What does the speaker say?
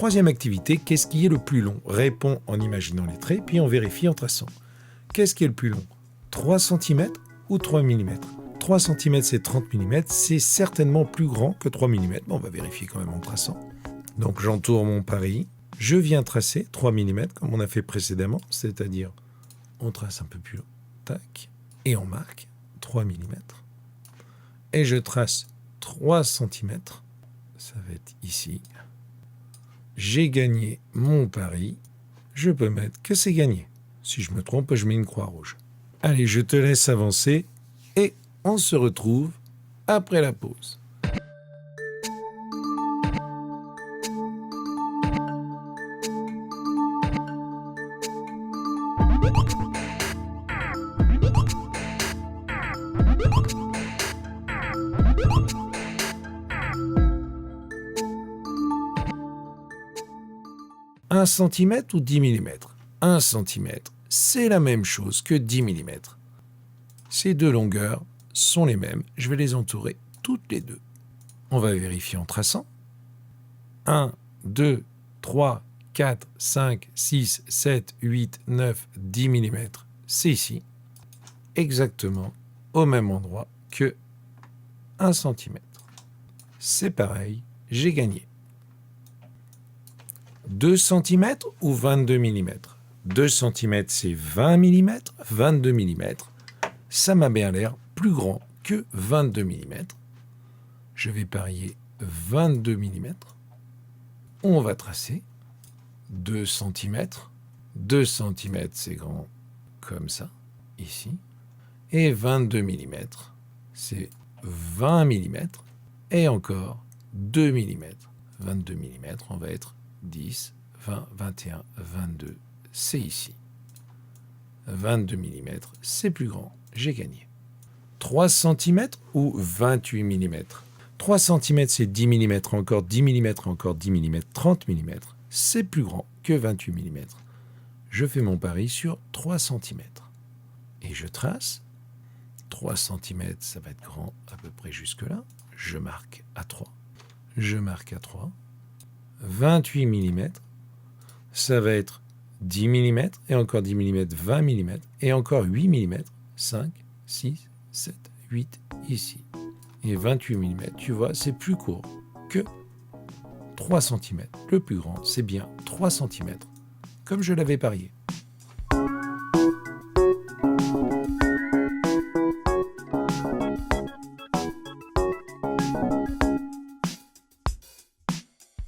Troisième activité, qu'est-ce qui est le plus long? Réponds en imaginant les traits, puis on vérifie en traçant. Qu'est-ce qui est le plus long? 3 cm ou 3 mm? 3 cm c'est 30 mm, c'est certainement plus grand que 3 mm. On va vérifier quand même en traçant. Donc j'entoure mon pari, je viens tracer 3 mm comme on a fait précédemment, c'est-à-dire on trace un peu plus long, tac, et on marque 3 mm. Et je trace 3 cm, ça va être ici. J'ai gagné mon pari, je peux mettre que c'est gagné. Si je me trompe, je mets une croix rouge. Allez, je te laisse avancer et on se retrouve après la pause. Un centimètre ou 10 mm? 1 cm, c'est la même chose que 10 mm. Ces deux longueurs sont les mêmes. Je vais les entourer toutes les deux. On va vérifier en traçant. 1, 2, 3, 4, 5, 6, 7, 8, 9, 10 mm. C'est ici, exactement au même endroit que 1 cm. C'est pareil, j'ai gagné. 2 cm ou 22 mm? 2 cm, c'est 20 mm, 22 mm. Ça m'a bien l'air plus grand que 22 mm. Je vais parier 22 mm. On va tracer 2 cm. 2 cm, c'est grand comme ça, ici. Et 22 mm, c'est 20 mm. Et encore 2 mm. 22 mm, on va être 10, 20, 21, 22, c'est ici. 22 mm, c'est plus grand, j'ai gagné. 3 cm ou 28 mm? 3 cm, c'est 10 mm, encore 10 mm, encore 10 mm, 30 mm. C'est plus grand que 28 mm. Je fais mon pari sur 3 cm. Et je trace. 3 cm, ça va être grand à peu près jusque-là. Je marque à 3. Je marque à 3. 28 mm, ça va être 10 mm, et encore 10 mm, 20 mm, et encore 8 mm, 5, 6, 7, 8, ici. Et 28 mm, tu vois, c'est plus court que 3 cm. Le plus grand, c'est bien 3 cm, comme je l'avais parié.